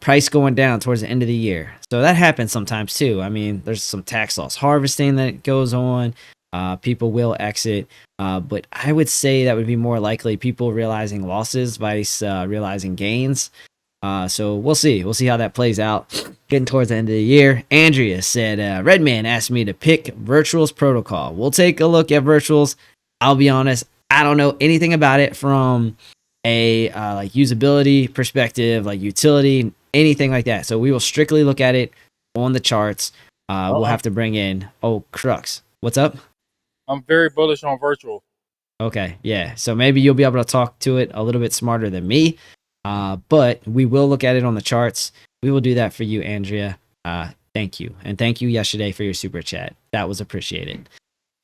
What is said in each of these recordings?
price going down towards the end of the year. So that happens sometimes too. I mean, there's some tax loss harvesting that goes on. People will exit, but I would say that would be more likely people realizing losses vice realizing gains. So we'll see. We'll see how that plays out. Getting towards the end of the year. Andrea said, Redman asked me to pick Virtual's protocol. We'll take a look at Virtual's. I'll be honest, I don't know anything about it from a like usability perspective, like utility, anything like that. So we will strictly look at it on the charts. We'll have to bring in Crux. What's up? I'm very bullish on Virtual. Okay, yeah. So maybe you'll be able to talk to it a little bit smarter than me. But we will look at it on the charts. We will do that for you, Andrea. Thank you. And thank you yesterday for your super chat. That was appreciated.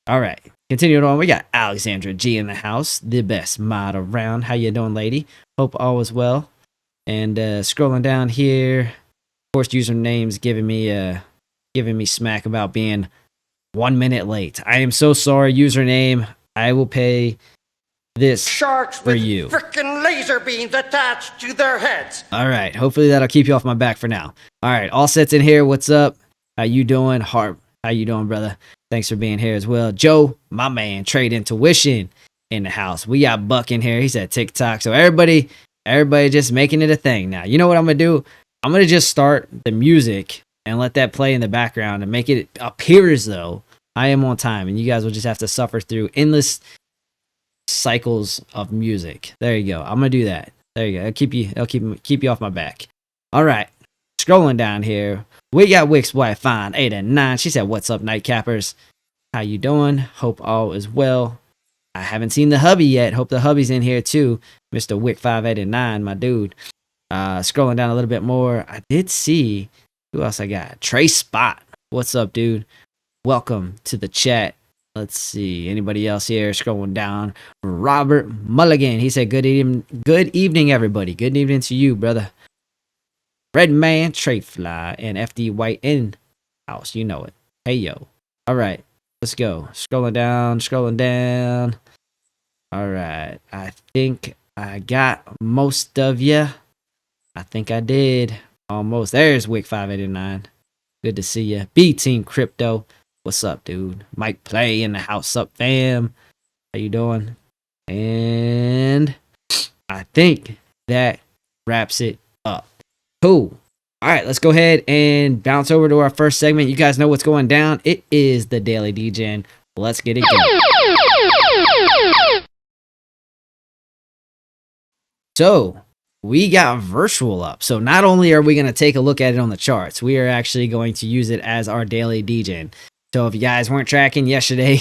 All right. Continuing on, we got Alexandra G in the house, the best mod around. How you doing, lady? Hope all is well. And scrolling down here, of course, usernames giving me smack about being 1 minute late. I am so sorry, username. I will pay this sharks for with you. Frickin' laser beams attached to their heads. All right. Hopefully that'll keep you off my back for now. All right. All sets in here. What's up? How you doing? Harp. How you doing, brother? Thanks for being here as well. Joe, my man, Trade Intuition in the house. We got Buck in here. He said TikTok. So everybody just making it a thing now. You know what I'm going to do? I'm going to just start the music and let that play in the background and make it appear as though I am on time. And you guys will just have to suffer through endless cycles of music. There you go. I'm going to do that. There you go. I'll keep you off my back. All right. Scrolling down here. We got Wick's wife, Fine 8 and 9. She said, "What's up, Nightcappers? How you doing? Hope all is well. I haven't seen the hubby yet. Hope the hubby's in here too. Mr. Wick 5, 8 and 9, my dude." Scrolling down a little bit more. I did see who else I got. Trey Spot. What's up, dude? Welcome to the chat. Let's see. Anybody else here? Scrolling down. Robert Mulligan. He said, Good evening, everybody. Good evening to you, brother. Redman, TradeFly, and FD White in house. You know it. Hey, yo. All right. Let's go. Scrolling down. All right. I think I got most of you. I think I did. Almost. There's Wick 589. Good to see you. B Team Crypto. What's up, dude? Mike Play in the house. Up, fam? How you doing? And I think that wraps it up. Cool. All right, let's go ahead and bounce over to our first segment. You guys know what's going down. It is the Daily Degen. Let's get it going. So we got Virtual up. So not only are we going to take a look at it on the charts, we are actually going to use it as our Daily Degen. So if you guys weren't tracking yesterday,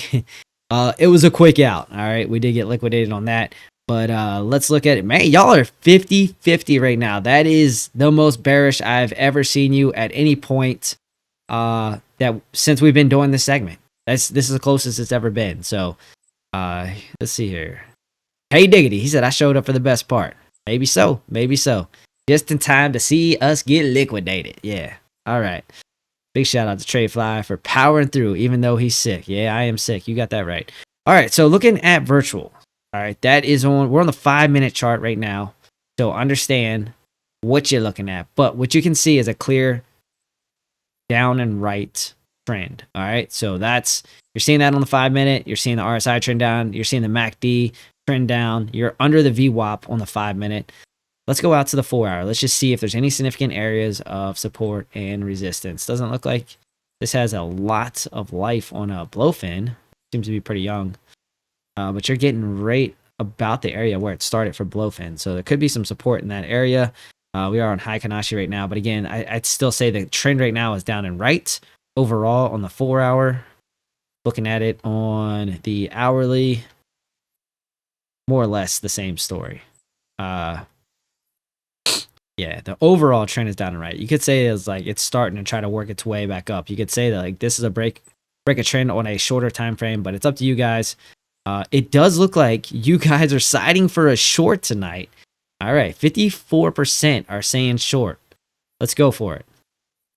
it was a quick out. All right, we did get liquidated on that. But let's look at it. Man, y'all are 50-50 right now. That is the most bearish I've ever seen you at any point that since we've been doing this segment. This is the closest it's ever been. So let's see here. Hey Diggity, he said I showed up for the best part. Maybe so. Just in time to see us get liquidated. Yeah. All right. Big shout out to TradeFly for powering through, even though he's sick. Yeah, I am sick. You got that right. All right. So looking at Virtual. All right, we're on the 5-minute chart right now. So understand what you're looking at. But what you can see is a clear down and right trend. All right, so you're seeing that on the 5-minute. You're seeing the RSI trend down. You're seeing the MACD trend down. You're under the VWAP on the 5-minute. Let's go out to the 4-hour. Let's just see if there's any significant areas of support and resistance. Doesn't look like this has a lot of life on a blowfin. Seems to be pretty young. But you're getting right about the area where it started for blowfin. So there could be some support in that area. We are on high Kanashi right now. But again, I'd still say the trend right now is down and right. Overall on the 4-hour. Looking at it on the hourly. More or less the same story. Yeah, the overall trend is down and right. You could say it's starting to try to work its way back up. You could say that this is a break a trend on a shorter time frame, but it's up to you guys. It does look like you guys are siding for a short tonight. All right, 54% are saying short. Let's go for it.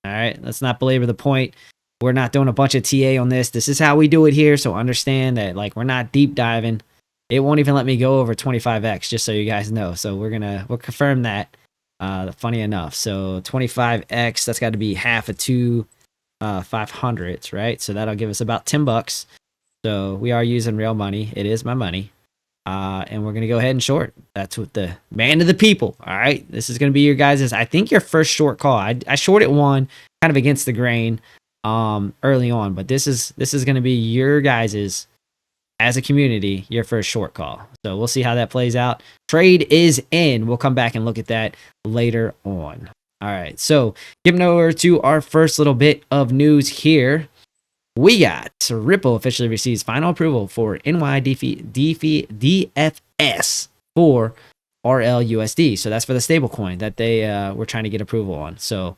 All right, let's not belabor the point. We're not doing a bunch of TA on this. This is how we do it here, so understand that we're not deep diving. It won't even let me go over 25x, just so you guys know. So we'll confirm that. Funny enough. So 25x, that's got to be half of two 500s, right? So that'll give us about $10. So we are using real money. It is my money. And we're going to go ahead and short. That's what the man of the people. All right. This is going to be your guys', I think, your first short call. I shorted one kind of against the grain early on, but this is going to be your guys', as a community, your first short call. So we'll see how that plays out. Trade is in. We'll come back and look at that later on. All right. So giving over to our first little bit of news here. We got Ripple officially receives final approval for DFS for RLUSD. So that's for the stablecoin that they were trying to get approval on. So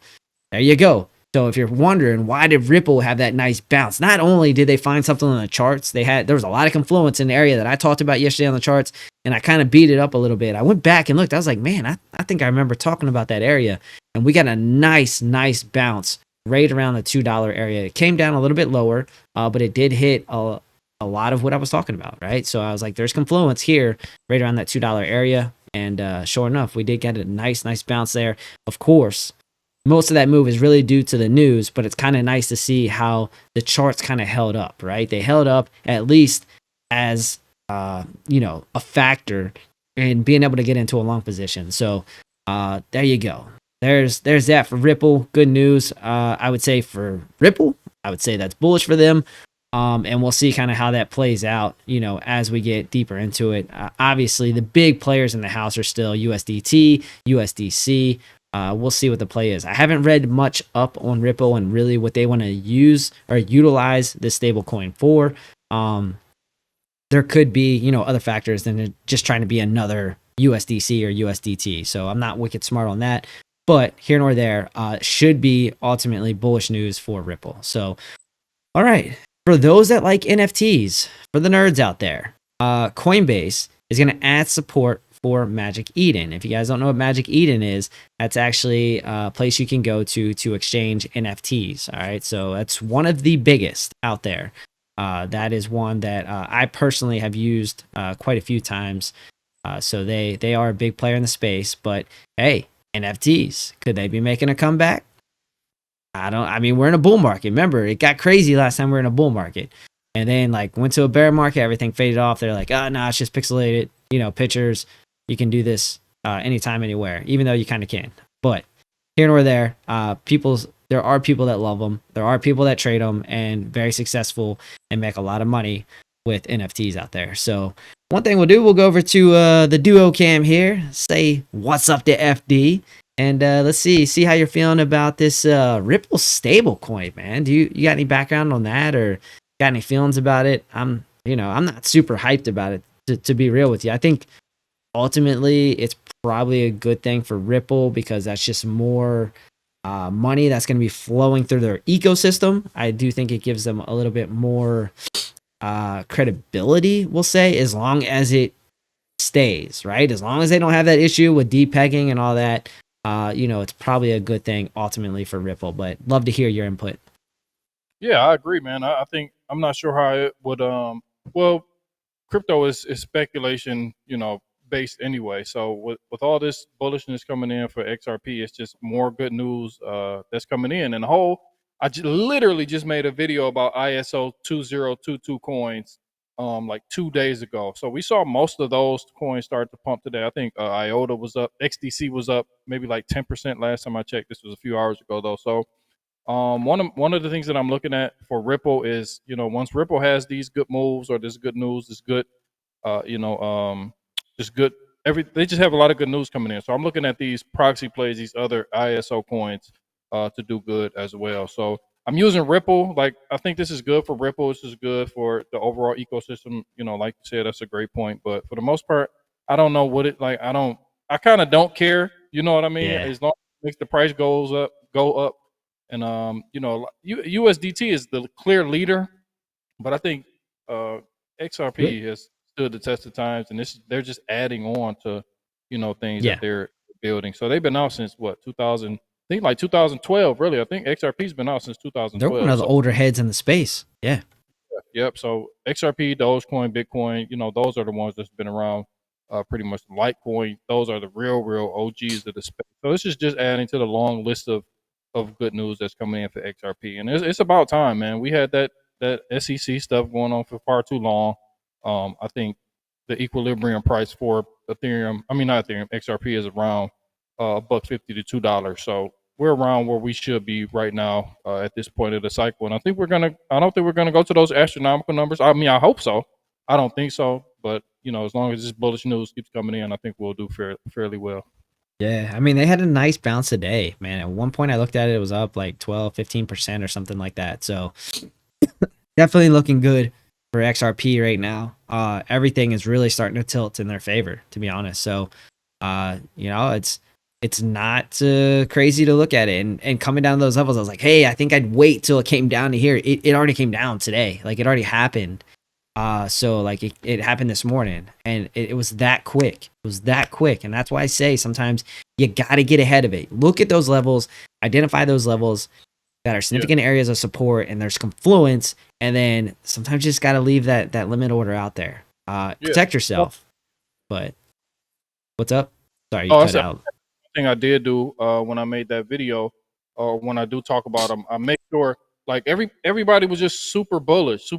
there you go. So if you're wondering, why did Ripple have that nice bounce? Not only did they find something on the charts, there was a lot of confluence in the area that I talked about yesterday on the charts, and I kind of beat it up a little bit. I went back and looked. I was like, man, I think I remember talking about that area. And we got a nice bounce right around the $2 area. It came down a little bit lower, but it did hit a lot of what I was talking about, right? So I was like, there's confluence here right around that $2 area. And sure enough, we did get a nice bounce there. Of course, most of that move is really due to the news, but it's kind of nice to see how the charts kind of held up, right? They held up at least as, a factor in being able to get into a long position. So there you go. There's that for Ripple. Good news. I would say for Ripple, I would say that's bullish for them. And we'll see kind of how that plays out, as we get deeper into it. Obviously, the big players in the house are still USDT, USDC. We'll see what the play is. I haven't read much up on Ripple and really what they want to use or utilize this stablecoin for. There could be, other factors than just trying to be another USDC or USDT. So I'm not wicked smart on that. But here nor there, should be ultimately bullish news for Ripple. So, all right. For those that like NFTs, for the nerds out there, Coinbase is going to add support for Magic Eden. If you guys don't know what Magic Eden is, that's actually a place you can go to exchange NFTs. All right. So that's one of the biggest out there. That is one that I personally have used quite a few times. So they are a big player in the space. But hey, NFTs, could they be making a comeback? We're in a bull market. Remember, it got crazy last time we were in a bull market. And then went to a bear market, everything faded off. They're like, it's just pixelated, pictures. You can do this anytime, anywhere, even though you kind of can. But here nor there, there are people that love them. There are people that trade them and very successful and make a lot of money with NFTs out there. So one thing we'll do, we'll go over to the duo cam here, say what's up to FD, and let's see how you're feeling about this Ripple stablecoin, man. Do you got any background on that, or got any feelings about it? I'm not super hyped about it, to be real with you. I think ultimately it's probably a good thing for Ripple because that's just more money that's going to be flowing through their ecosystem. I do think it gives them a little bit more credibility, we'll say, as long as it stays, right? As long as they don't have that issue with depegging and all that, it's probably a good thing ultimately for Ripple. But love to hear your input. Yeah, I agree, man. I think I'm not sure how it would. Well, crypto is speculation, based anyway. So with all this bullishness coming in for XRP, it's just more good news that's coming in. And I literally just made a video about ISO 2022 coins like 2 days ago. So we saw most of those coins start to pump today. I think IOTA was up, XDC was up maybe like 10% last time I checked. This was a few hours ago though. So one of the things that I'm looking at for Ripple is, once Ripple has these good moves or this good news, this good, just good. They just have a lot of good news coming in. So I'm looking at these proxy plays, these other ISO coins to do good as well. So I'm using Ripple. I think this is good for Ripple. This is good for the overall ecosystem. Like you said, that's a great point. But for the most part, I don't know what it like. I kind of don't care. You know what I mean? Yeah. As long as it makes the price go up. And USDT is the clear leader, but I think XRP has stood the test of times, and they're just adding on to things that they're building. So they've been out since what 2000, I think like 2012. Really, I think XRP's been out since 2012. They're one of the older heads in the space. Yeah. Yep. So XRP, Dogecoin, Bitcoin, those are the ones that's been around pretty much Litecoin. Those are the real OGs of the space. So this is just adding to the long list of good news that's coming in for XRP, and it's about time, man. We had that SEC stuff going on for far too long. I think the equilibrium price for Ethereum, I mean not Ethereum, XRP is around $1.50 to $2. So we're around where we should be right now at this point of the cycle. And I don't think we're gonna go to those astronomical numbers. I mean, I hope so. I don't think so, but as long as this bullish news keeps coming in, I think we'll do fairly well. Yeah, I mean, they had a nice bounce today, man. At one point I looked at it, it was up like 12-15% or something like that. So definitely looking good for XRP right now. Everything is really starting to tilt in their favor, to be honest. So it's not crazy to look at it, and coming down to those levels, I was like, hey, I think I'd wait till it came down to here. It already came down today, like it already happened. So like it happened this morning, and it was that quick. It was that quick, and that's why I say sometimes you got to get ahead of it. Look at those levels, identify those levels that are significant areas of support, and there's confluence, and then sometimes you just got to leave that limit order out there. Protect yourself. But what's up? Sorry, you cut out. Thing I did do when I made that video, or when I do talk about them, I make sure like everybody was just super bullish,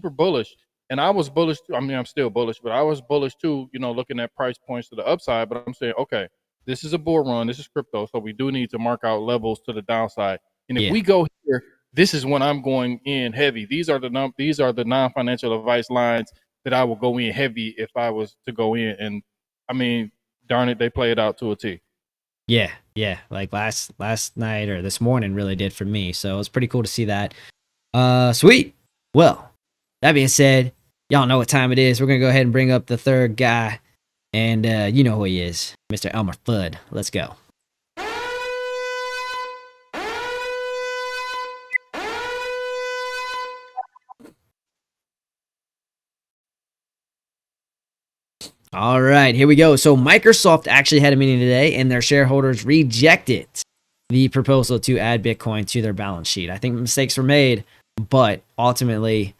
and I was bullish too. I mean, I'm still bullish, but I was bullish too. Looking at price points to the upside. But I'm saying, okay, this is a bull run. This is crypto, so we do need to mark out levels to the downside. And if we go here, this is when I'm going in heavy. These are the non-financial advice lines that I will go in heavy if I was to go in. And I mean, darn it, they play it out to a T. Yeah. Like last night or this morning really did for me. So it was pretty cool to see that. Sweet. Well, that being said, y'all know what time it is. We're gonna go ahead and bring up the third guy, and you know who he is, Mr. Elmer Fudd. Let's go. All right, here we go. So Microsoft actually had a meeting today, and their shareholders rejected the proposal to add Bitcoin to their balance sheet. I think mistakes were made, but ultimately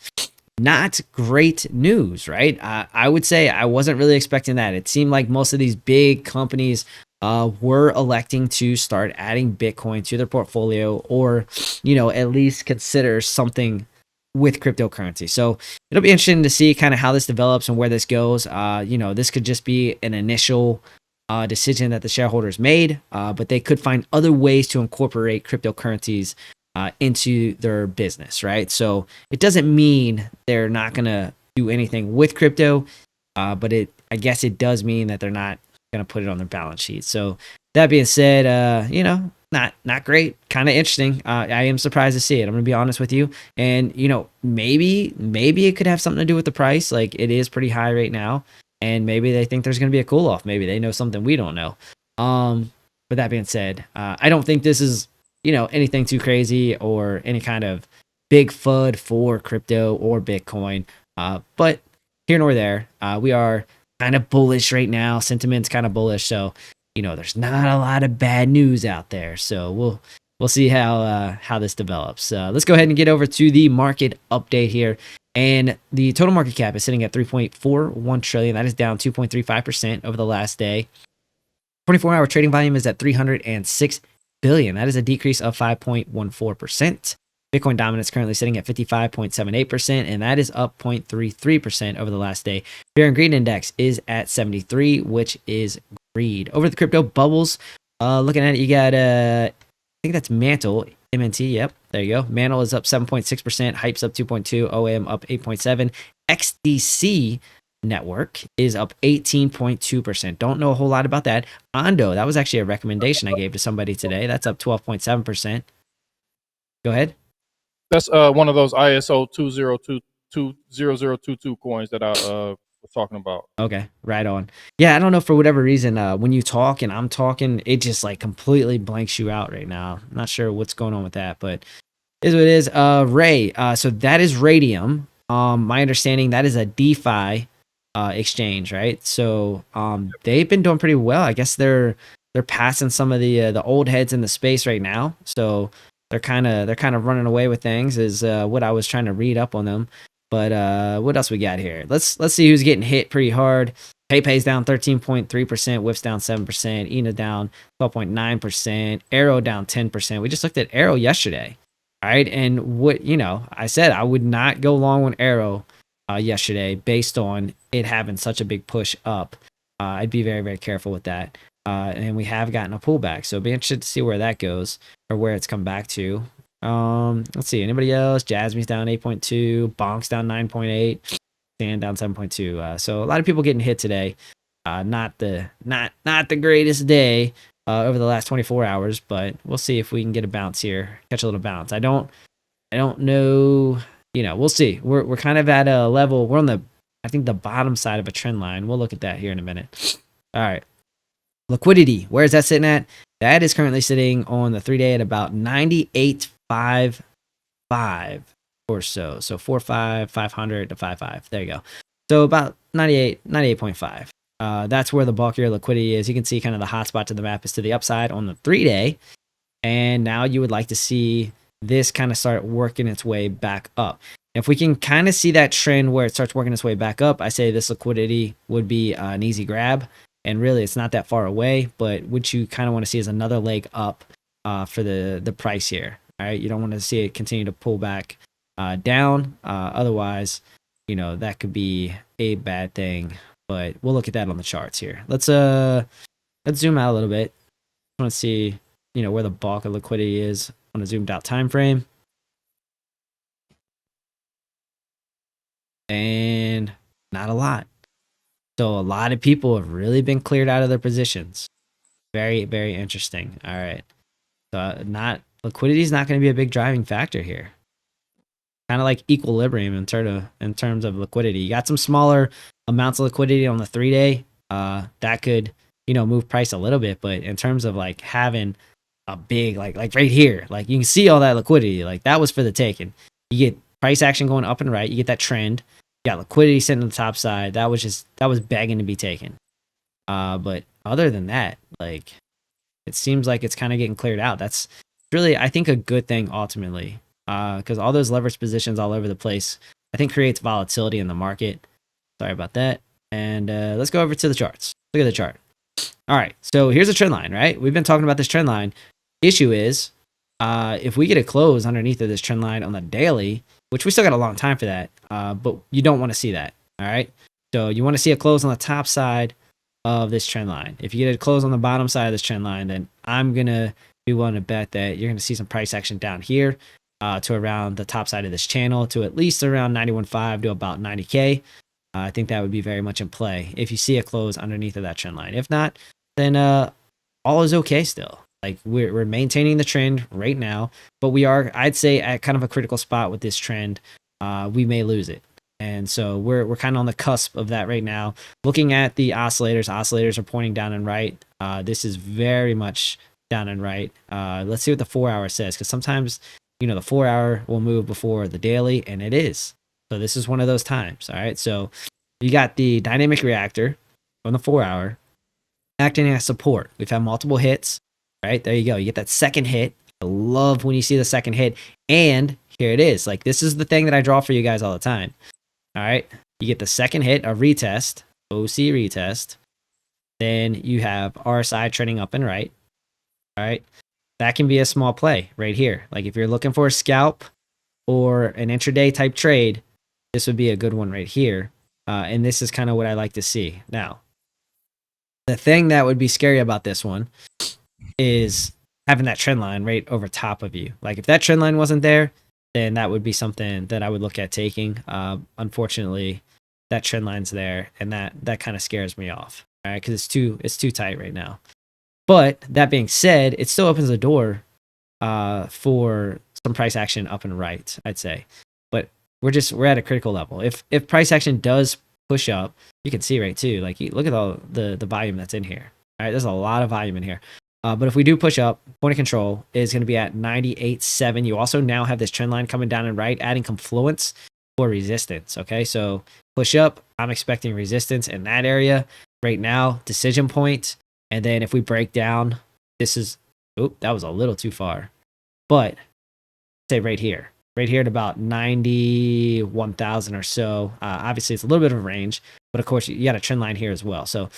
not great news, right? I would say I wasn't really expecting that. It seemed like most of these big companies were electing to start adding Bitcoin to their portfolio, or at least consider something with cryptocurrency. So it'll be interesting to see kind of how this develops and where this goes. This could just be an initial decision that the shareholders made, but they could find other ways to incorporate cryptocurrencies into their business, right? So it doesn't mean they're not going to do anything with crypto, but I guess it does mean that they're not going to put it on their balance sheet. So that being said, not great, kind of interesting. I am surprised to see it. I'm gonna be honest with you. And maybe it could have something to do with the price. Like, it is pretty high right now, and maybe they think there's gonna be a cool off. Maybe they know something we don't know. But that being said, I don't think this is anything too crazy or any kind of big FUD for crypto or Bitcoin. But here nor there, we are kind of bullish right now. Sentiment's kind of bullish, so there's not a lot of bad news out there. So we'll see how this develops. Let's go ahead and get over to the market update here. And the total market cap is sitting at 3.41 trillion. That is down 2.35% over the last day. 24-hour trading volume is at 306 billion. That is a decrease of 5.14%. Bitcoin dominance currently sitting at 55.78%, and that is up 0.33% over the last day. Fear and Greed Index is at 73, which is greed. Over the crypto bubbles, looking at it, you got, I think that's Mantle, MNT, yep, there you go. Mantle is up 7.6%, Hype's up 2.2%, OM up 8.7%, XDC Network is up 18.2%. Don't know a whole lot about that. Ondo, that was actually a recommendation I gave to somebody today. That's up 12.7%. Go ahead. That's one of those ISO 0022 coins that I was talking about. Okay, right on. Yeah, I don't know, for whatever reason, when you talk and I'm talking, it just like completely blanks you out right now. I'm not sure what's going on with that, but it is what it is. Ray, so that is Radium. My understanding, that is a DeFi exchange, right? So they've been doing pretty well. I guess they're passing some of the old heads in the space right now. So they're kind of running away with things, is what I was trying to read up on them. But what else we got here? Let's see who's getting hit pretty hard. PayPay's down 13.3%, WIF's down 7%, ENA down 12.9%, Arrow down 10%. We just looked at Arrow yesterday. All right. And what, I said I would not go long on Arrow yesterday based on it having such a big push up. I'd be very, very careful with that. And we have gotten a pullback. So it'll be interested to see where that goes or where it's come back to. Let's see. Anybody else? Jasmine's down 8.2. Bonk's down 9.8. Sand down 7.2. So a lot of people getting hit today. Not the greatest day over the last 24 hours, but we'll see if we can get a bounce here, catch a little bounce. I don't know. We'll see. We're kind of at a level. We're on I think the bottom side of a trend line. We'll look at that here in a minute. All right. Liquidity. Where is that sitting at? That is currently sitting on the 3-day at about 98.55 or so. So 500 to 55. There you go. So about 98.5. That's where the bulkier liquidity is. You can see kind of the hot spot to the map is to the upside on the 3-day. And now you would like to see this kind of start working its way back up. If we can kind of see that trend where it starts working its way back up, I say this liquidity would be an easy grab. And really, it's not that far away. But what you kind of want to see is another leg up for the price here. All right, you don't want to see it continue to pull back down. Otherwise, that could be a bad thing. But we'll look at that on the charts here. Let's zoom out a little bit. I want to see where the bulk of liquidity is on a zoomed out time frame. And not a lot. So a lot of people have really been cleared out of their positions. Very, very interesting. All right. So liquidity is not going to be a big driving factor here. Kind of like equilibrium in terms of liquidity. You got some smaller amounts of liquidity on the 3-day. That could, move price a little bit. But in terms of like having a big, like right here, like you can see all that liquidity, like that was for the taking. You get price action going up and right. You get that trend. You got liquidity sitting on the top side. That was begging to be taken. But other than that, like it seems like it's kind of getting cleared out. That's really, I think, a good thing ultimately. Because all those leverage positions all over the place, I think creates volatility in the market. Sorry about that. And let's go over to the charts. Look at the chart. All right. So here's a trend line, right? We've been talking about this trend line. Issue is, if we get a close underneath of this trend line on the daily, which we still got a long time for that, but you don't want to see that. All right. So you want to see a close on the top side of this trend line. If you get a close on the bottom side of this trend line, then I'm going to be willing to bet that you're going to see some price action down here to around the top side of this channel to at least around 91.5 to about 90K. I think that would be very much in play if you see a close underneath of that trend line. If not, then all is okay still. Like we're maintaining the trend right now, but we are, I'd say, at kind of a critical spot with this trend. We may lose it. And so we're kind of on the cusp of that right now. Looking at the oscillators are pointing down and right. This is very much down and right. Let's see what the 4-hour says, because sometimes, the 4-hour will move before the daily, and it is. So this is one of those times. All right. So you got the dynamic reactor on the 4-hour acting as support. We've had multiple hits. Right, there you go. You get that second hit. I love when you see the second hit. And here it is. Like, this is the thing that I draw for you guys all the time. All right. You get the second hit, a retest, OC retest. Then you have RSI trending up and right. All right. That can be a small play right here. Like, if you're looking for a scalp or an intraday type trade, this would be a good one right here. And this is kind of what I like to see. Now, the thing that would be scary about this one is having that trend line right over top of you. Like if that trend line wasn't there, then that would be something that I would look at taking. Unfortunately, that trend line's there, and that kind of scares me off. All right, because it's too tight right now. But that being said, it still opens the door for some price action up and right, I'd say. But we're at a critical level. If price action does push up, you can see right too. Like look at all the volume that's in here. All right, there's a lot of volume in here. But if we do push up, point of control is going to be at 98.7. You also now have this trend line coming down and right, adding confluence for resistance. Okay, so push up, I'm expecting resistance in that area. Right now, decision point. And then if we break down, this is, that was a little too far. But say right here at about 91,000 or so. Obviously, it's a little bit of a range. but of course you got a trend line here as well. So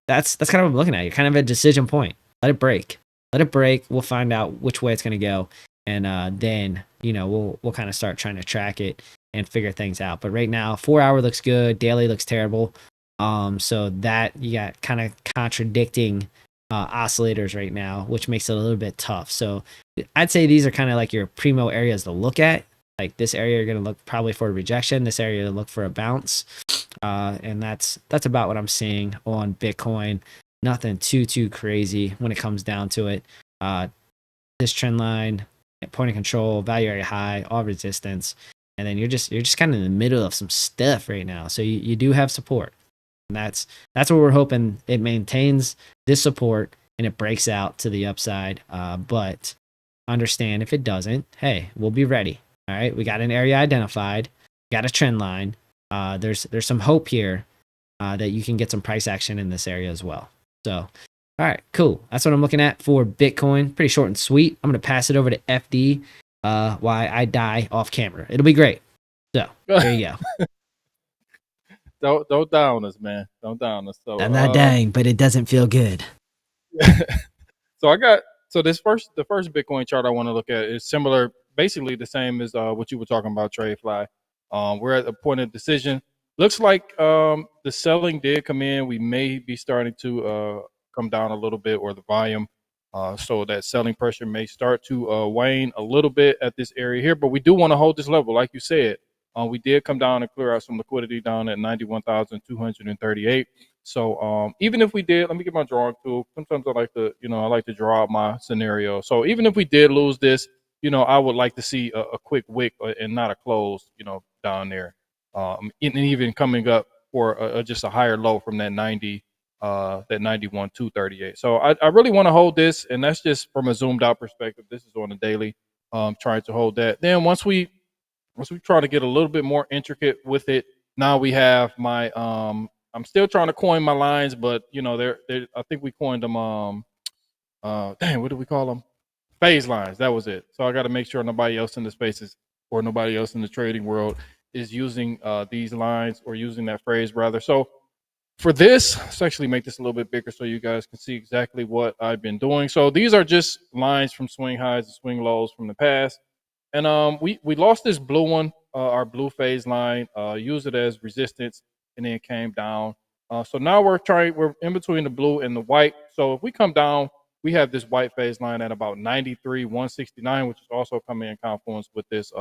that's kind of what I'm looking at. You're kind of at a decision point. Let it break. Let it break. We'll find out which way it's going to go, and then we'll kind of start trying to track it and figure things out. But right now, 4 hour looks good. Daily looks terrible. So that you got kind of contradicting oscillators right now, which makes it a little bit tough. So I'd say these are kind of like your primo areas to look at. Like this area, you're going to look probably for a rejection. This area to look for a bounce. And that's about what I'm seeing on Bitcoin. Nothing too crazy when it comes down to it. This trend line, point of control, value area high, all resistance, and then you're just kind of in the middle of some stuff right now. So you do have support, and that's what we're hoping. It maintains this support and it breaks out to the upside. But understand if it doesn't, hey, we'll be ready. All right, we got an area identified, got a trend line. There's some hope here that you can get some price action in this area as well. So, all right, cool. That's what I'm looking at for Bitcoin. Pretty short and sweet. I'm going to pass it over to FD while I die off camera. It'll be great. So, there you go. Don't down us, man. Don't down us. So I'm not dying, but it doesn't feel good. So the first Bitcoin chart I want to look at is similar, basically the same as what you were talking about, TradeFly. We're at a point of decision. Looks like the selling did come in. We may be starting to come down a little bit, or the volume. So that selling pressure may start to wane a little bit at this area here. But we do want to hold this level, like you said. We did come down and clear out some liquidity down at 91,238. So even if we did, let me get my drawing tool. Sometimes I like to draw out my scenario. So even if we did lose this, I would like to see a quick wick and not a close, down there. And even coming up for just a higher low from that 91,238. So I really want to hold this, and that's just from a zoomed out perspective. This is on the daily, trying to hold that. Then once we try to get a little bit more intricate with it, now we have my I'm still trying to coin my lines, but they're I think we coined them what do we call them? Phase lines. That was it. So I got to make sure nobody else in the spaces or nobody else in the trading world is using these lines or using that phrase rather. So for this, let's actually make this a little bit bigger so you guys can see exactly what I've been doing. So these are just lines from swing highs and swing lows from the past. And we lost this blue one, our blue phase line, used it as resistance, and then it came down. So now we're in between the blue and the white. So if we come down, we have this white phase line at about 93,169, which is also coming in confluence with this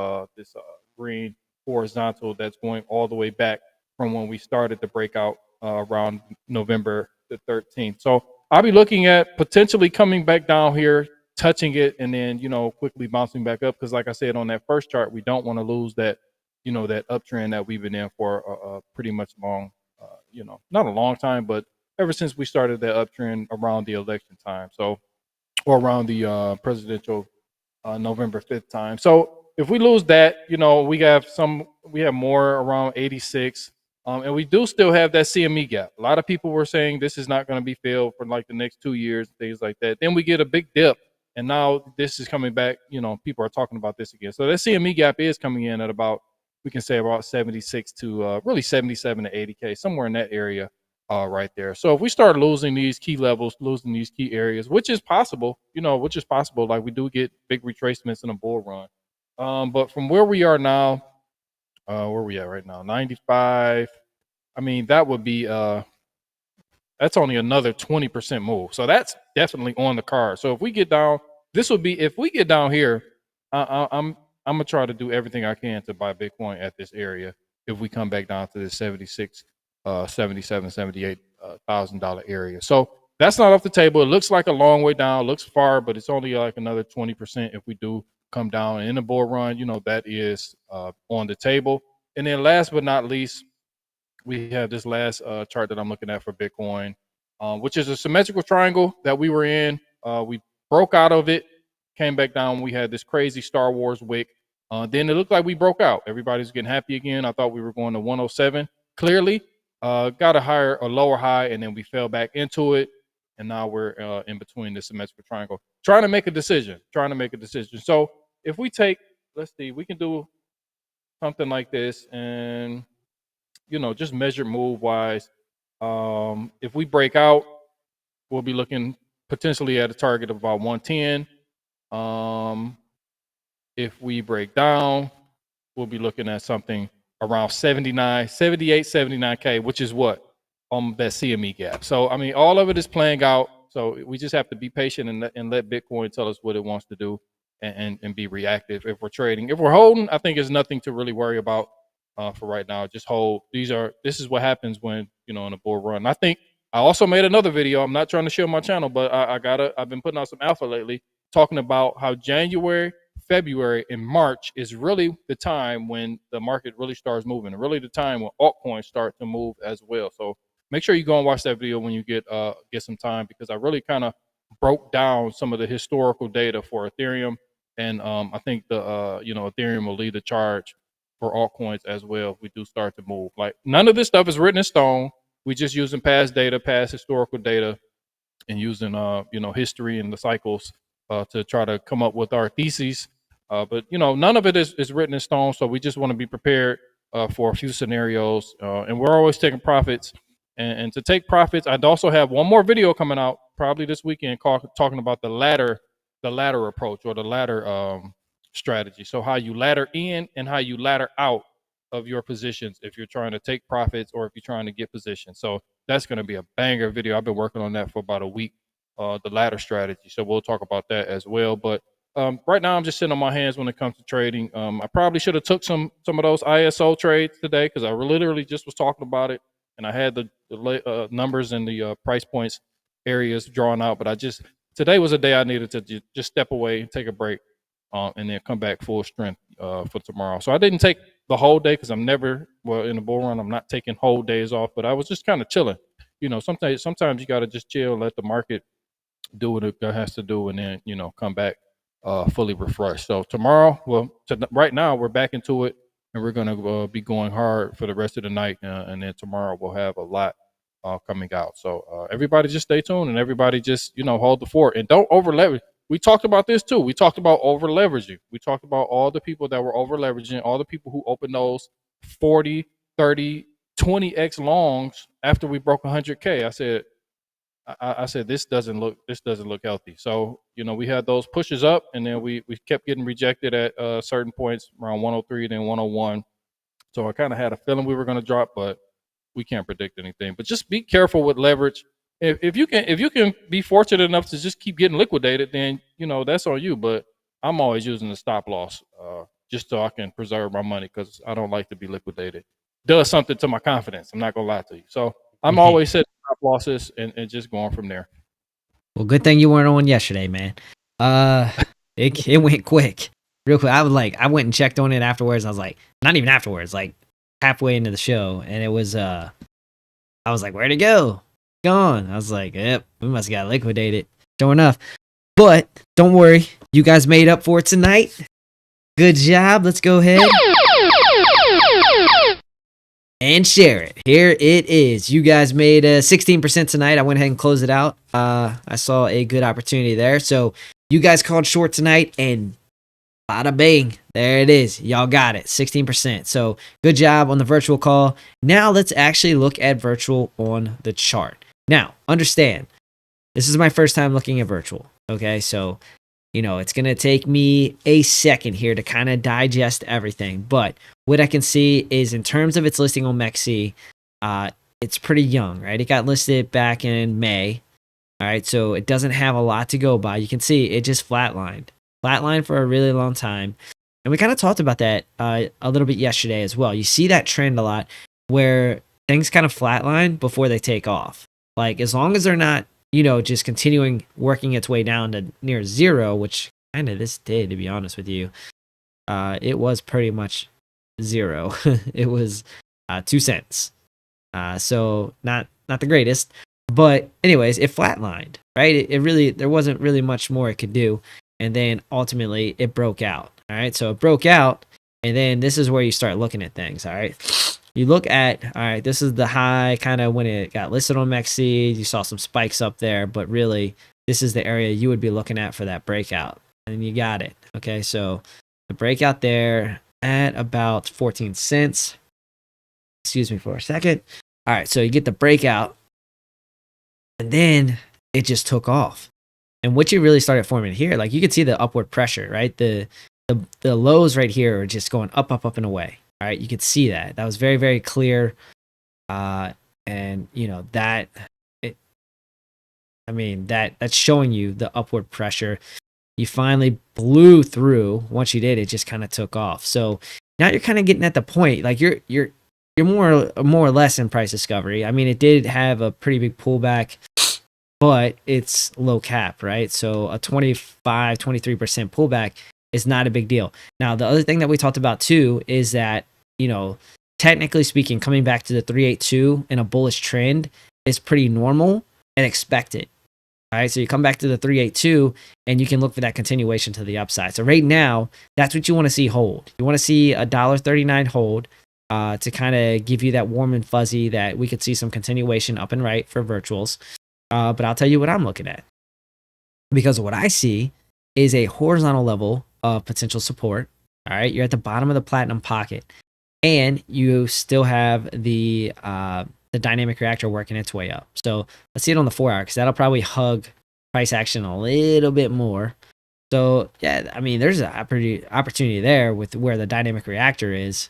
green horizontal that's going all the way back from when we started the breakout around November the 13th. So I'll be looking at potentially coming back down here, touching it, and then quickly bouncing back up, because like I said on that first chart, we don't want to lose that that uptrend that we've been in for a pretty much long not a long time, but ever since we started that uptrend around the election time, so or around the presidential November 5th time. So if we lose that, we have more around 86. And we do still have that CME gap. A lot of people were saying this is not going to be filled for like the next 2 years, things like that. Then we get a big dip, and now this is coming back. People are talking about this again. So that CME gap is coming in at about, we can say about 76 to really 77 to 80K, somewhere in that area right there. So if we start losing these key levels, losing these key areas, which is possible, like we do get big retracements in a bull run. But from where we are now, where we at right now, 95. I mean, that would be that's only another 20% move. So that's definitely on the card. So if we get down, if we get down here, I'm gonna try to do everything I can to buy Bitcoin at this area. If we come back down to this 76, 77, 78 $1,000 area. So that's not off the table. It looks like a long way down, looks far, but it's only like another 20% if we do come down in the bull run. That is on the table. And then last but not least, we have this last chart that I'm looking at for Bitcoin, which is a symmetrical triangle that we were in. We broke out of it, came back down. We had this crazy Star Wars wick. Then it looked like we broke out. Everybody's getting happy again. I thought we were going to 107. Clearly, got a lower high, and then we fell back into it. And now we're in between the symmetrical triangle, trying to make a decision. So if we take, let's see, we can do something like this, and you know, just measured move wise. If we break out, we'll be looking potentially at a target of about 110. If we break down, we'll be looking at something around 79, 78, 79K, which is what? That CME gap. So, I mean, all of it is playing out. So we just have to be patient and let Bitcoin tell us what it wants to do and be reactive if we're trading. If we're holding, I think there's nothing to really worry about for right now. Just hold. This is what happens when, you know, in a bull run. I think I also made another video. I'm not trying to share my channel, but I've been putting out some alpha lately talking about how January, February, and March is really the time when the market really starts moving, and really the time when altcoins start to move as well. So make sure you go and watch that video when you get some time, because I really kind of broke down some of the historical data for Ethereum, and I think the you know, Ethereum will lead the charge for altcoins as well if we do start to move. Like, none of this stuff is written in stone. We just using past data, past historical data, and using you know, history and the cycles to try to come up with our theses. But you know, none of it is written in stone, so we just want to be prepared for a few scenarios. And we're always taking profits. And to take profits, I'd also have one more video coming out probably this weekend talking about the ladder approach, or the ladder strategy. So how you ladder in and how you ladder out of your positions if you're trying to take profits or if you're trying to get positions. So that's going to be a banger video. I've been working on that for about a week, the ladder strategy. So we'll talk about that as well. But right now I'm just sitting on my hands when it comes to trading. I probably should have took some of those ISO trades today, because I literally just was talking about it, and I had the numbers and the price points areas drawn out. But today was a day I needed to just step away and take a break, and then come back full strength for tomorrow. So I didn't take the whole day, because I'm never, well, in the bull run, I'm not taking whole days off, but I was just kind of chilling. You know, sometimes you got to just chill, let the market do what it has to do, and then, you know, come back fully refreshed. So tomorrow, well, right now we're back into it, and we're going to be going hard for the rest of the night, and then tomorrow we'll have a lot coming out. So everybody just stay tuned, and everybody just, you know, hold the fort, and don't over leverage. We talked about this too. We talked about over leveraging. We talked about all the people that were over leveraging, all the people who opened those 40, 30, 20x longs after we broke 100K. I said this doesn't look healthy. So, you know, we had those pushes up, and then we kept getting rejected at certain points around 103, then 101. So I kind of had a feeling we were going to drop, but we can't predict anything. But just be careful with leverage. If you can be fortunate enough to just keep getting liquidated, then, you know, that's on you. But I'm always using the stop loss just so I can preserve my money, because I don't like to be liquidated. Does something to my confidence. I'm not gonna lie to you. So I'm always setting stop losses and just going from there. Well, good thing you weren't on yesterday, man. It went quick, real quick. I went and checked on it afterwards. I was like, not even afterwards, like halfway into the show, and it was I was like, where'd it go? Gone. I was like, yep, we must have got liquidated. Sure enough. But don't worry, you guys made up for it tonight. Good job. Let's go ahead and share it. Here it is. You guys made 16% tonight. I went ahead and closed it out. I saw a good opportunity there. So you guys called short tonight, and bada bang, there it is. Y'all got it, 16%. So good job on the virtual call. Now let's actually look at virtual on the chart. Now, understand, this is my first time looking at virtual. Okay, so, you know, it's going to take me a second here to kind of digest everything. But what I can see is, in terms of its listing on MEXC, it's pretty young, right? It got listed back in May. All right, so it doesn't have a lot to go by. You can see it just flatlined for a really long time. And we kind of talked about that a little bit yesterday as well. You see that trend a lot where things kind of flatline before they take off. Like, as long as they're not, you know, just continuing working its way down to near zero, which kind of this did, to be honest with you. It was pretty much zero. It was 2 cents. So not the greatest. But anyways, it flatlined, right? It really, there wasn't really much more it could do. And then ultimately it broke out. All right. So it broke out. And then this is where you start looking at things. All right. You look at, all right, this is the high kind of when it got listed on MEXC. You saw some spikes up there, but really this is the area you would be looking at for that breakout. And you got it. Okay. So the breakout there at about 14 cents. Excuse me for a second. All right, so you get the breakout, and then it just took off. And what you really started forming here, like you could see the upward pressure, right? The lows right here are just going up, up, up and away. All right, you could see that. That was very, very clear. And you know that that's showing you the upward pressure. You finally blew through. Once you did, it just kind of took off. So now you're kind of getting at the point, like you're more or less in price discovery. I mean, it did have a pretty big pullback, but it's low cap, right? So a 23% pullback is not a big deal. Now, the other thing that we talked about too is that, you know, technically speaking, coming back to the 382 in a bullish trend is pretty normal and expected. All right, so you come back to the 382 and you can look for that continuation to the upside. So right now, that's what you want to see hold. You want to see a $1.39 hold to kind of give you that warm and fuzzy that we could see some continuation up and right for virtuals. But I'll tell you what I'm looking at. Because what I see is a horizontal level of potential support. All right, you're at the bottom of the platinum pocket. And you still have the dynamic reactor working its way up. So let's see it on the 4 hour, because that'll probably hug price action a little bit more. So yeah, I mean, there's an opportunity there with where the dynamic reactor is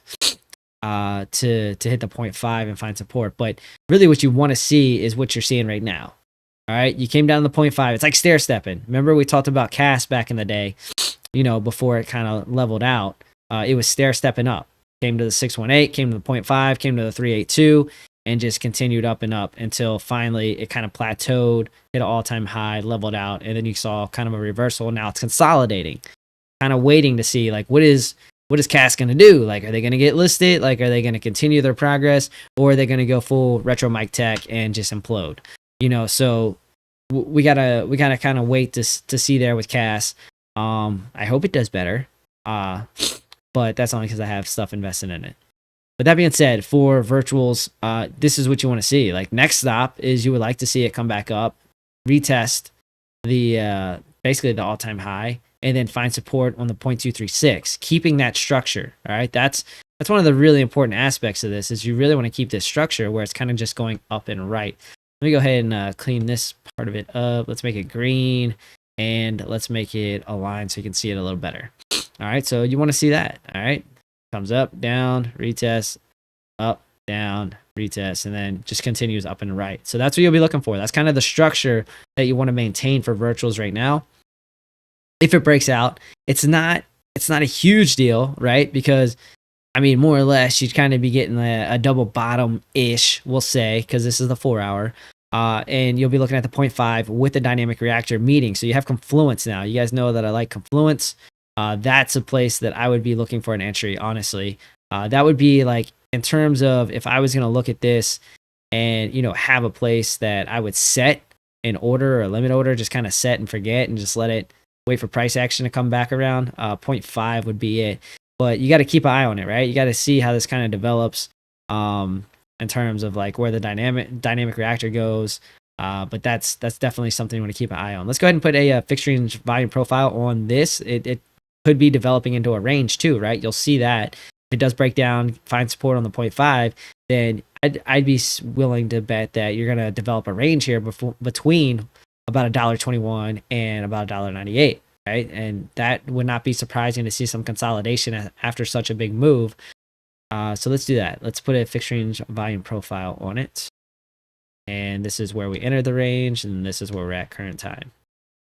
to hit the 0.5 and find support. But really what you want to see is what you're seeing right now. All right, you came down to the 0.5. It's like stair stepping. Remember we talked about CAS back in the day, you know, before it kind of leveled out. It was stair stepping up. Came to the 618, came to the 0.5, came to the 382, and just continued up and up until finally it kind of plateaued, hit an all-time high, leveled out, and then you saw kind of a reversal. Now it's consolidating, kind of waiting to see like what is CAS going to do? Like, are they going to get listed? Like, are they going to continue their progress, or are they going to go full retro mic tech and just implode? You know, so we gotta kind of wait to see there with CAS. I hope it does better. But that's only because I have stuff invested in it. But that being said, for virtuals, this is what you want to see. Like, next stop is you would like to see it come back up, retest the basically the all-time high, and then find support on the 0.236, keeping that structure. All right, that's one of the really important aspects of this, is you really want to keep this structure where it's kind of just going up and right. Let me go ahead and clean this part of it up. Let's make it green, and let's make it aligned so you can see it a little better. All right, so you want to see that. All right, comes up, down, retest, up, down, retest, and then just continues up and right. So that's what you'll be looking for. That's kind of the structure that you want to maintain for virtuals right now. If it breaks out, it's not a huge deal, right? Because I mean, more or less, you'd kind of be getting a double bottom ish, we'll say, because this is the 4 hour. And you'll be looking at the 0.5 with the dynamic reactor meeting. So you have confluence now. You guys know that I like confluence. That's a place that I would be looking for an entry, honestly. That would be like, in terms of if I was going to look at this and, you know, have a place that I would set an order or a limit order, just kind of set and forget and just let it wait for price action to come back around. 0.5 would be it. But you got to keep an eye on it, right? You got to see how this kind of develops in terms of like where the dynamic reactor goes. But that's definitely something you want to keep an eye on. Let's go ahead and put a fixed range volume profile on this. It could be developing into a range too, right? You'll see that if it does break down, find support on the 0.5, then I'd be willing to bet that you're going to develop a range here between about $1.21 and about $1.98, right? And that would not be surprising to see some consolidation after such a big move. So let's do that. Let's put a fixed range volume profile on it. And this is where we enter the range, and this is where we're at current time.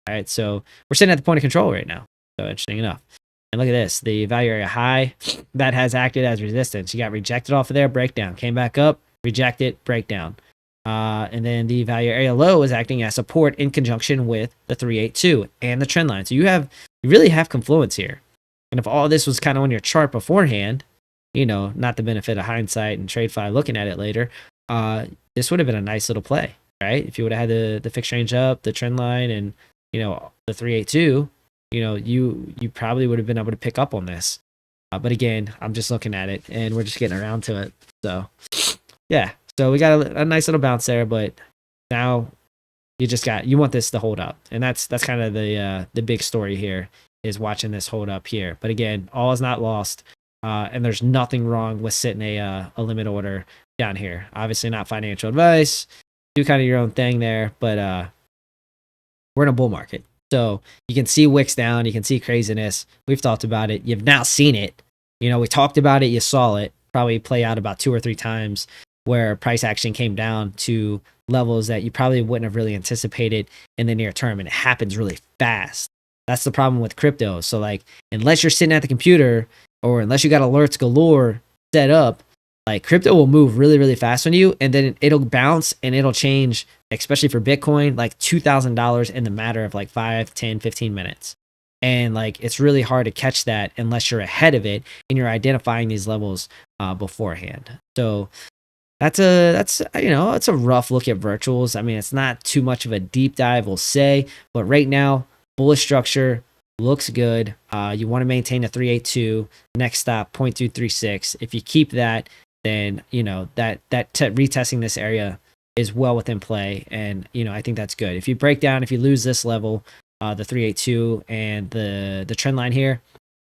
All right, so we're sitting at the point of control right now. So interesting enough. And look at this, the value area high, that has acted as resistance. You got rejected off of there, breakdown. Came back up, rejected, breakdown. And then the value area low is acting as support in conjunction with the 382 and the trend line. So you really have confluence here. And if all this was kind of on your chart beforehand, you know, not the benefit of hindsight and TradeFly looking at it later, this would have been a nice little play, right? If you would have had the fixed range up, the trend line, and, you know, the 382, you know, you probably would have been able to pick up on this. But again, I'm just looking at it and we're just getting around to it. So yeah, so we got a nice little bounce there, but now you want this to hold up. And that's kind of the big story here, is watching this hold up here. But again, all is not lost. And there's nothing wrong with sitting a limit order down here. Obviously not financial advice. Do kind of your own thing there, but we're in a bull market. So you can see wicks down, you can see craziness. We've talked about it. You've now seen it. We talked about it, you saw it probably play out about 2 or 3 times where price action came down to levels that you probably wouldn't have really anticipated in the near term. And it happens really fast. That's the problem with crypto. So like, unless you're sitting at the computer or unless you got alerts galore set up, like crypto will move really, really fast on you, and then it'll bounce and it'll change, especially for Bitcoin, like $2,000 in the matter of like 5, 10, 15 minutes. And like, it's really hard to catch that unless you're ahead of it and you're identifying these levels beforehand. So it's a rough look at virtuals. I mean, it's not too much of a deep dive, we'll say, but right now, bullish structure looks good. You want to maintain a 382. Next stop 0.236. If you keep that, then retesting this area is well within play, and I think that's good. If you break down, if you lose this level, the 382 and the trend line here,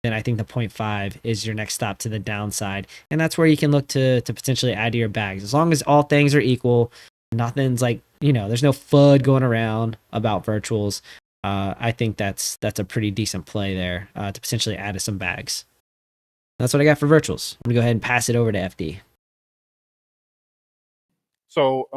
then I think the 0.5 is your next stop to the downside, and that's where you can look to potentially add to your bags. As long as all things are equal, nothing's like there's no FUD going around about virtuals. I think that's a pretty decent play there to potentially add to some bags. That's what I got for virtuals. I'm gonna go ahead and pass it over to FD. So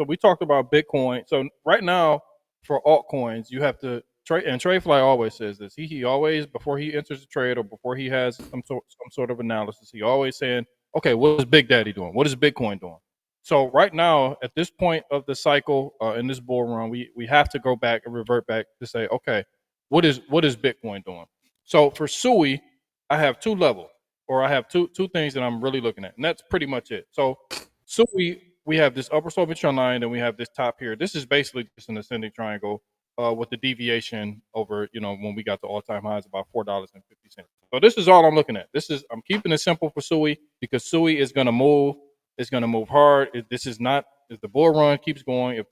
we talked about Bitcoin. So right now for altcoins, you have to trade, and TradeFly always says this. He always, before he enters a trade or before he has some sort of analysis, he always saying, okay, what is Big Daddy doing? What is Bitcoin doing? So right now, at this point of the cycle, in this bull run, we have to go back and revert back to say, okay, what is Bitcoin doing? So for SUI, I have 2 levels, or I have two things that I'm really looking at, and that's pretty much it. So SUI, we have this upper sloping trend line, and we have this top here. This is basically just an ascending triangle with the deviation over, when we got to all-time highs, about $4.50. So this is all I'm looking at. I'm keeping it simple for SUI because SUI is going to move. It's going to move hard. If the bull run keeps going, if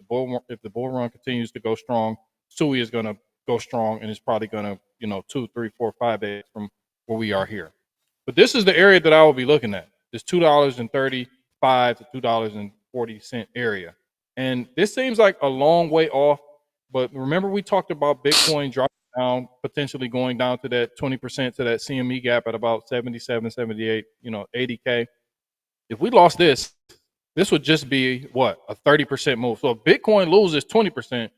the bull run continues to go strong, SUI is going to go strong, and it's probably going to 2, 3, 4, 5 from where we are here. But this is the area that I will be looking at. This $2.35 to $2.40 area, and this seems like a long way off. But remember, we talked about Bitcoin dropping down, potentially going down to that 20% to that CME gap at about 77, 78, 80K. If we lost this would just be what, a 30% move. So if Bitcoin loses 20%,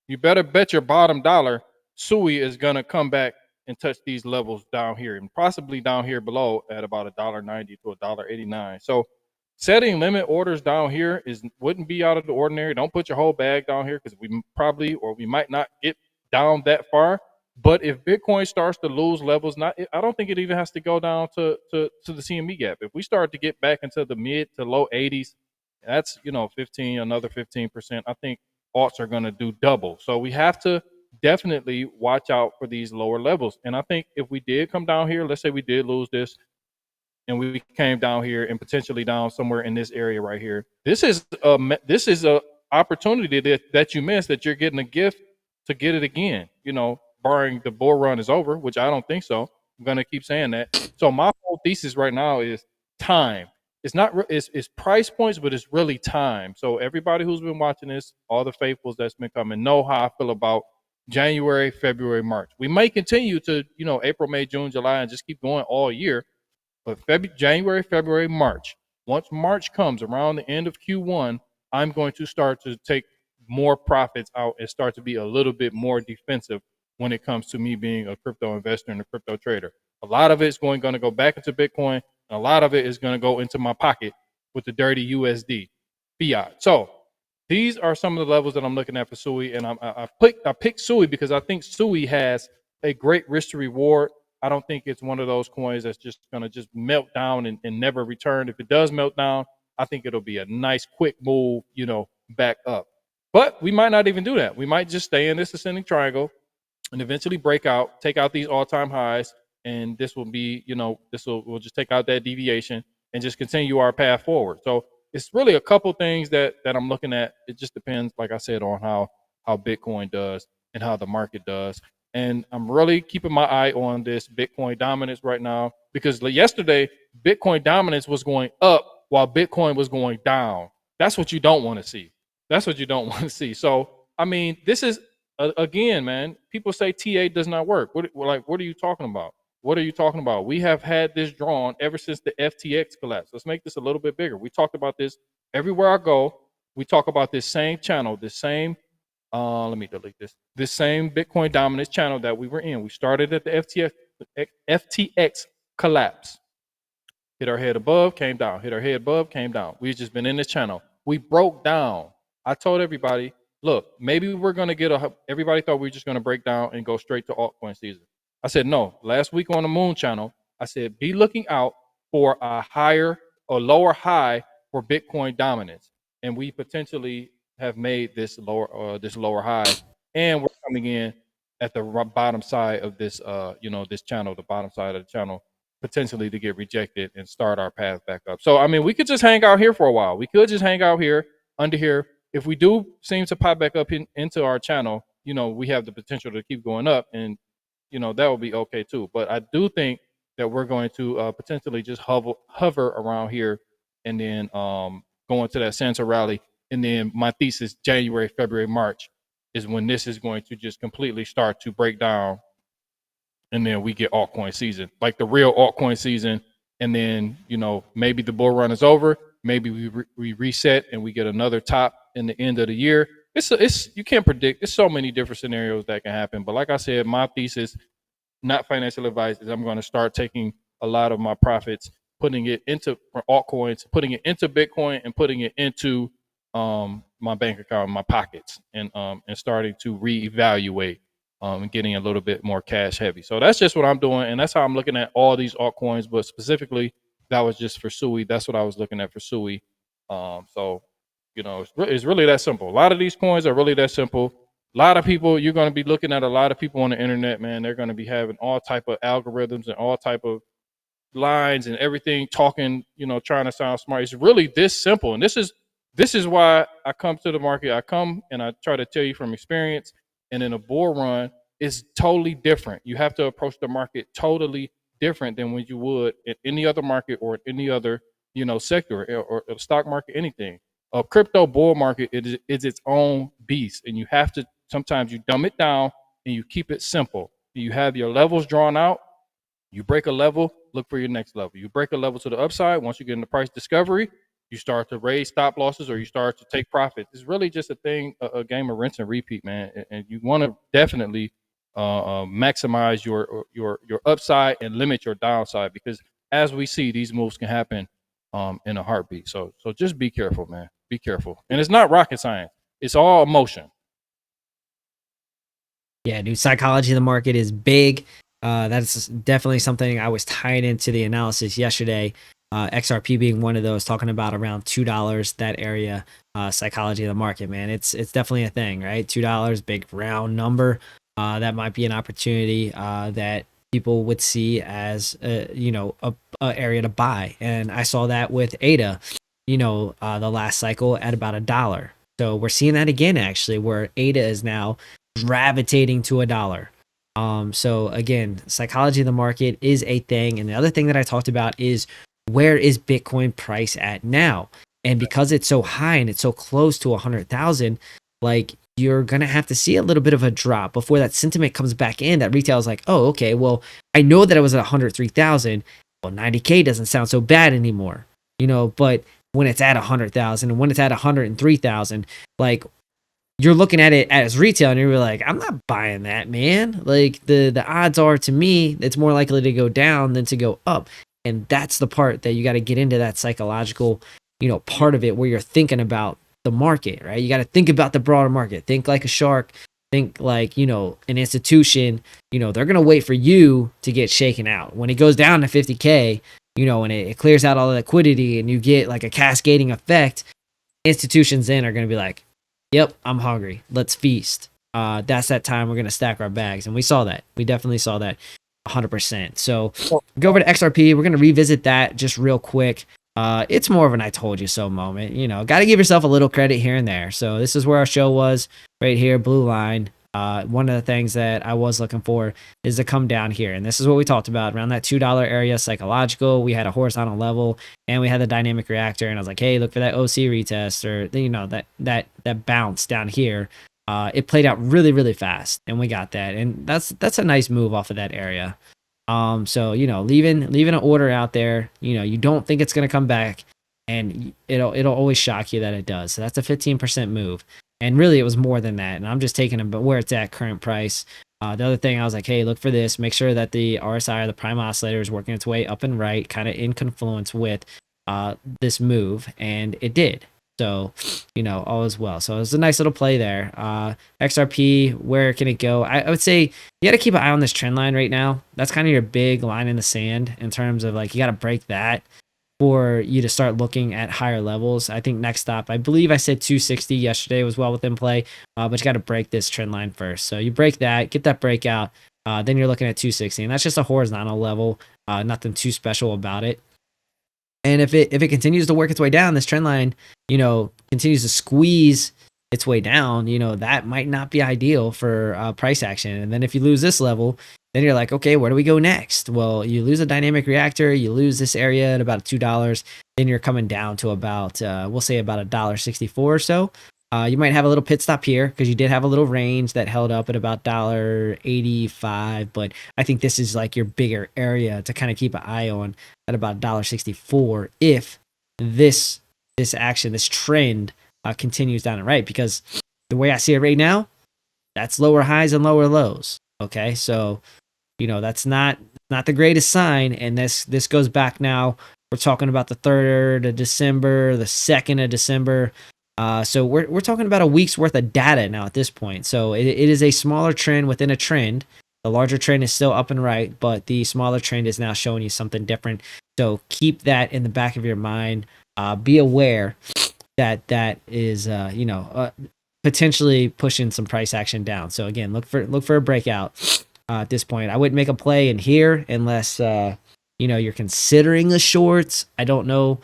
you better bet your bottom dollar SUI is gonna come back and touch these levels down here, and possibly down here below at about $1.90 to $1.89. So setting limit orders down here wouldn't be out of the ordinary. Don't put your whole bag down here because we might not get down that far. But if Bitcoin starts to lose levels, I don't think it even has to go down to the CME gap. If we start to get back into the mid to low 80s, that's another 15%. I think alts are going to do double. So we have to definitely watch out for these lower levels. And I think if we did come down here, let's say we did lose this, and we came down here and potentially down somewhere in this area right here, this is a opportunity that you missed, that you're getting a gift to get it again. Barring the bull run is over, which I don't think so. I'm gonna keep saying that. So my whole thesis right now is time. It's not it's price points, but it's really time. So everybody who's been watching this, all the faithfuls that's been coming, know how I feel about January, February, March. We may continue to April, May, June, July, and just keep going all year. But January, February, March. Once March comes around the end of Q1, I'm going to start to take more profits out and start to be a little bit more defensive when it comes to me being a crypto investor and a crypto trader. A lot of it's going to go back into Bitcoin, and a lot of it is going to go into my pocket with the dirty USD fiat. So these are some of the levels that I'm looking at for SUI, and I picked SUI because I think SUI has a great risk to reward. I don't think it's one of those coins that's just going to just melt down and never return. If it does melt down, I think it'll be a nice quick move, back up. But we might not even do that. We might just stay in this ascending triangle and eventually break out, take out these all-time highs, and this will be, we'll just take out that deviation and just continue our path forward. So it's really a couple things that I'm looking at. It just depends, like I said, on how Bitcoin does and how the market does. And I'm really keeping my eye on this Bitcoin dominance right now, because yesterday Bitcoin dominance was going up while Bitcoin was going down. That's what you don't want to see. That's what you don't want to see. So, I mean, this is again, man, people say TA does not work. What are you talking about? What are you talking about? We have had this drawn ever since the FTX collapse. Let's make this a little bit bigger. We talked about this everywhere I go. We talk about this same channel, this same let me delete this. This same Bitcoin dominance channel that we were in. We started at the FTX collapse. Hit our head above, came down. Hit our head above, came down. We've just been in this channel. We broke down. I told everybody, look, maybe we're going to get everybody thought we were just going to break down and go straight to altcoin season. I said, no. Last week on the Moon channel, I said, be looking out for a higher or lower high for Bitcoin dominance. And we potentially have made this lower high, and we're coming in at the bottom side of this this channel, the bottom side of the channel, potentially to get rejected and start our path back up. So I mean, we could just hang out here for a while. We could just hang out here under here. If we do seem to pop back up into our channel, we have the potential to keep going up, and that will be okay too. But I do think that we're going to potentially just hover around here, and then go into that Santa rally. And then my thesis, January, February, March, is when this is going to just completely start to break down. And then we get altcoin season, like the real altcoin season. And then, maybe the bull run is over. Maybe we reset and we get another top in the end of the year. It's you can't predict. There's so many different scenarios that can happen. But like I said, my thesis, not financial advice, is I'm going to start taking a lot of my profits, putting it into altcoins, putting it into Bitcoin, and putting it into my bank account, my pockets, and starting to reevaluate and getting a little bit more cash heavy. So that's just what I'm doing, and that's how I'm looking at all these altcoins. But specifically, that was just for SUI. That's what I was looking at for SUI. So it's really that simple. A lot of these coins are really that simple. A lot of people, you're going to be looking at a lot of people on the internet, man. They're going to be having all type of algorithms and all type of lines and everything, talking, trying to sound smart. It's really this simple, and this is why I come to the market. I come and I try to tell you from experience. And in a bull run, it's totally different. You have to approach the market totally different than when you would in any other market or any other, sector or stock market, anything. A crypto bull market is its own beast. And you have to, sometimes you dumb it down and you keep it simple. You have your levels drawn out. You break a level, look for your next level. You break a level to the upside. Once you get into price discovery, you start to raise stop losses or you start to take profits. It's really just a game of rinse and repeat, man. And you want to definitely maximize your upside and limit your downside, because as we see, these moves can happen in a heartbeat. So just be careful, man. Be careful. And it's not rocket science. It's all emotion. Yeah, dude, psychology of the market is big. That's definitely something I was tied into the analysis yesterday. XRP being one of those, talking about around $2, that area, psychology of the market, man. It's definitely a thing, right? $2, big round number. That might be an opportunity that people would see as a area to buy. And I saw that with ADA, the last cycle at about $1. So we're seeing that again, actually, where ADA is now gravitating to $1. So again, psychology of the market is a thing. And the other thing that I talked about is, where is Bitcoin price at now? And because it's so high and it's so close to 100,000, like, you're going to have to see a little bit of a drop before that sentiment comes back in, that retail is like, oh, okay, well, I know that it was at 103,000. Well, 90K doesn't sound so bad anymore, but when it's at 100,000 and when it's at 103,000, like, you're looking at it as retail and you're like, I'm not buying that, man. Like, the odds are, to me, it's more likely to go down than to go up. And that's the part that you got to get into, that psychological, part of it, where you're thinking about the market, right? You got to think about the broader market. Think like a shark. Think like, an institution. They're going to wait for you to get shaken out. When it goes down to 50K, and it clears out all the liquidity and you get like a cascading effect, institutions then are going to be like, yep, I'm hungry. Let's feast. That's that time we're going to stack our bags. And we saw that. We definitely saw that 100%. So go over to XRP. We're going to revisit that just real quick. It's more of an I told you so moment. Got to give yourself a little credit here and there. So this is where our show was right here, blue line. one of the things that I was looking for is to come down here. And this is what we talked about around that $2 area, psychological. We had a horizontal level and we had the dynamic reactor. And I was like, hey, look for that OC retest, or, you know, that bounce down here. It played out really, really fast, and we got that. And that's a nice move off of that area. So, you know, leaving an order out there, you know, you don't think it's going to come back, and it'll always shock you that it does. So that's a 15% move. And really, it was more than that. And I'm just taking it, but where it's at current price. The other thing, I was like, hey, look for this. Make sure that the RSI, or the prime oscillator, is working its way up and right, kind of in confluence with this move. And it did. So, you know, all is well. So it was a nice little play there. XRP, where can it go? I would say you got to keep an eye on this trend line right now. That's kind of your big line in the sand in terms of, like, you got to break that for you to start looking at higher levels. I think next stop, I believe I said 260 yesterday, was well within play, but you got to break this trend line first. So you break that, get that breakout, then you're looking at 260, and that's just a horizontal level, nothing too special about it. And if it continues to work its way down, this trend line, you know, continues to squeeze its way down, you know, that might not be ideal for price action. And then if you lose this level, then you're like, okay, where do we go next? Well, you lose a dynamic reactor, you lose this area at about $2, then you're coming down to about, we'll say about $1.64 or so. You might have a little pit stop here because you did have a little range that held up at about $1.85, but I think this is like your bigger area to kind of keep an eye on at about $1.64 if this action, this trend continues down and right, because the way I see it right now, that's lower highs and lower lows. Okay, so you know that's not the greatest sign, and this goes back now. We're talking about the 3rd of December, the 2nd of December. So we're talking about a week's worth of data now at this point. So it is a smaller trend within a trend. The larger trend is still up and right, but the smaller trend is now showing you something different. So keep that in the back of your mind. Be aware that is you know, potentially pushing some price action down. So again, look for a breakout at this point. I wouldn't make a play in here unless you know, you're considering a short. I don't know,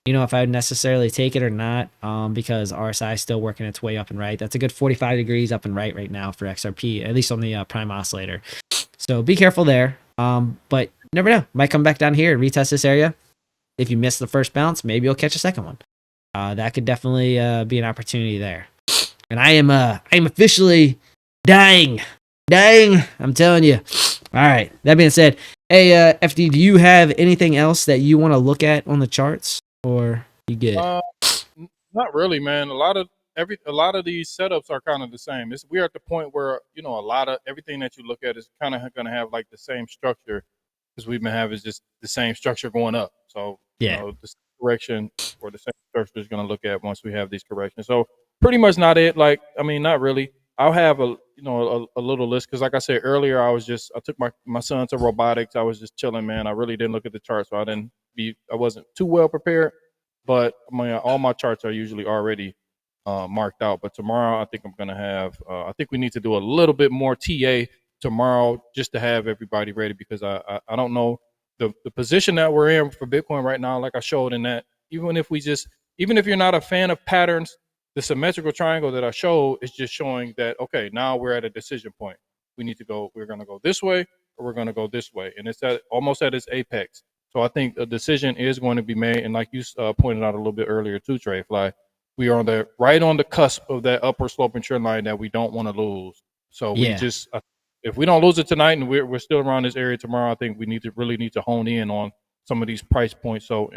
you know, if I would necessarily take it or not, because RSI is still working its way up and right. That's a good 45 degrees up and right now for XRP, at least on the prime oscillator. So be careful there. But never know, might come back down here and retest this area. If you miss the first bounce, maybe you'll catch a second one. That could definitely be an opportunity there. And I am officially dying. I'm telling you. All right. That being said, hey, FD, do you have anything else that you want to look at on the charts, or you good? Not really, man. A lot of these setups are kind of the same. We're at the point where, you know, a lot of everything that you look at is kind of going to have like the same structure, because we've been having just the same structure going up. So yeah, you know, the correction or the same structure is going to look at once we have these corrections. So pretty much not it. Like, I mean, not really. I'll have a little list, because like I said earlier, I took my son to robotics. I was just chilling, man. I really didn't look at the chart, so I wasn't too well prepared. But all my charts are usually already marked out. But tomorrow, I think I'm gonna have. I think we need to do a little bit more TA tomorrow just to have everybody ready, because I don't know the position that we're in for Bitcoin right now. Like I showed in that, even if you're not a fan of patterns, the symmetrical triangle that I showed is just showing that, okay, now we're at a decision point. We're going to go this way, or we're going to go this way. And it's almost at its apex. So I think a decision is going to be made. And like you pointed out a little bit earlier too, TradeFly, we are right on the cusp of that upward sloping trend line that we don't want to lose. So if we don't lose it tonight and we're still around this area tomorrow, I think we really need to hone in on some of these price points. So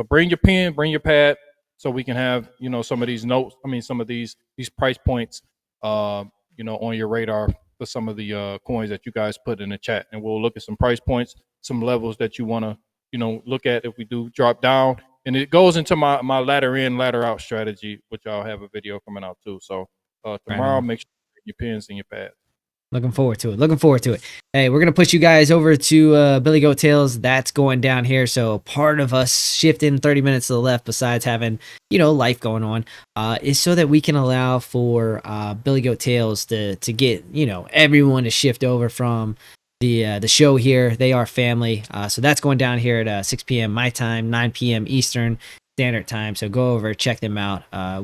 bring your pen, bring your pad, so we can have, you know, some of these notes. I mean, some of these price points, you know, on your radar for some of the coins that you guys put in the chat, and we'll look at some price points, some levels that you want to, you know, look at if we do drop down. And it goes into my ladder in, ladder out strategy, which I'll have a video coming out too. So tomorrow, make sure you your pens and your pads. Looking forward to it. Hey, we're going to push you guys over to Billy Goat Tales. That's going down here. So part of us shifting 30 minutes to the left, besides having, you know, life going on, is so that we can allow for Billy Goat Tales to get, you know, everyone to shift over from the show here. They are family. So that's going down here at 6 p.m. my time, 9 p.m. Eastern Standard Time. So go over, check them out.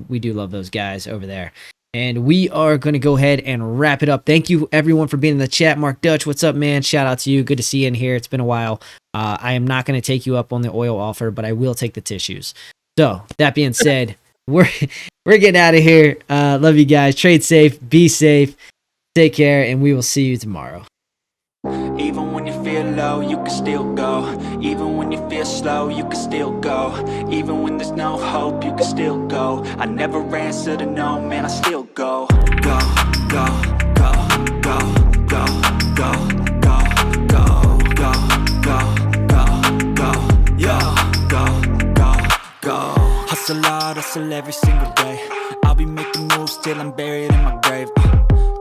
We do love those guys over there. And we are going to go ahead and wrap it up. Thank you, everyone, for being in the chat. Mark Dutch, what's up, man? Shout out to you. Good to see you in here. It's been a while. I am not going to take you up on the oil offer, but I will take the tissues. So, that being said, we're getting out of here. Love you guys. Trade safe. Be safe. Take care, and we will see you tomorrow. Even when you feel low, you can still go. Even when you feel slow, you can still go. Even when there's no hope, you can still go. I never answer to no, man, I still go. Go, go, go, go, go, go, go, go, go, go, go, go, go. Hustle hard, hustle every single day. I'll be making moves till I'm buried in my grave.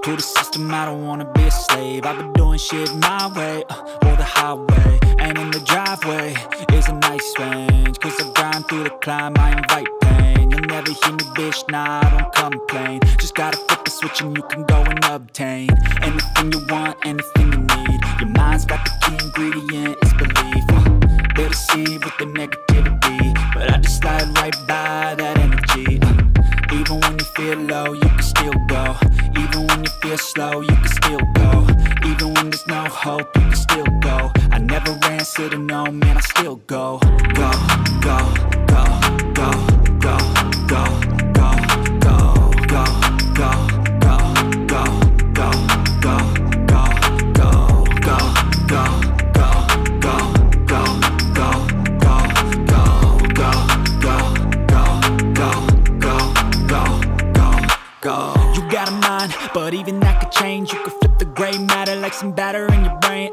To the system, I don't wanna be a slave. I've been doing shit my way, or the highway. And in the driveway is a nice range. Cause I grind through the climb, I invite pain. You'll never hear me, bitch, nah, I don't complain. Just gotta flip the switch and you can go and obtain anything you want, anything you need. Your mind's got the key ingredient, it's belief. They deceive with the negativity, but I just slide right by that energy. Even when you feel low, you can still go. Even when you feel slow, you can still go. Even when there's no hope, you can still go. I never answer to no, man, I still go. Go, go, go, go, go, go, go, go, go, go, go, go, go, go, go, go, go, go, go, go. You got a mind, but even that could change. You could flip the gray matter like some batter in your brain.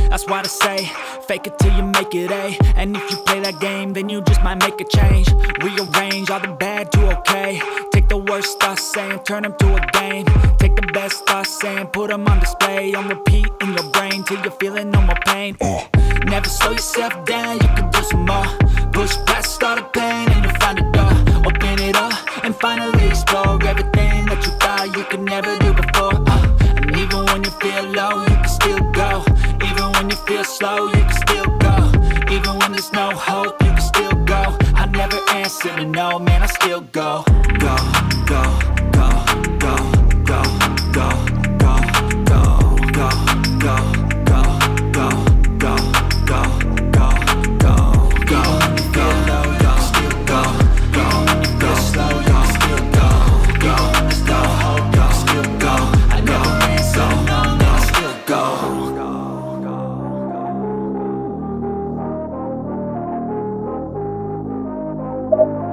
That's why they say, fake it till you make it A. And if you play that game, then you just might make a change. Rearrange all the bad to okay. Take the worst thoughts saying, turn them to a game. Take the best thoughts saying, put them on display. On repeat in your brain till you're feeling no more pain. Never slow yourself down, you can do some more. Push past all the pain and you'll find a door. Open it up and finally explore everything that you thought you could never do before. And even when you feel low, you can still go. Even when you feel slow, you can still go. Even when there's no hope, you can still go. I never answer to no, man, I still go. Go, go, go, go, go, go, go, go, go, go, go, go, go, go, go, go, go. Even when you feel low, you can still go. Even when you feel slow, you can still go. Even when there's no hope, you can still go. I never answer to no, man, I still go.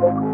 Thank you.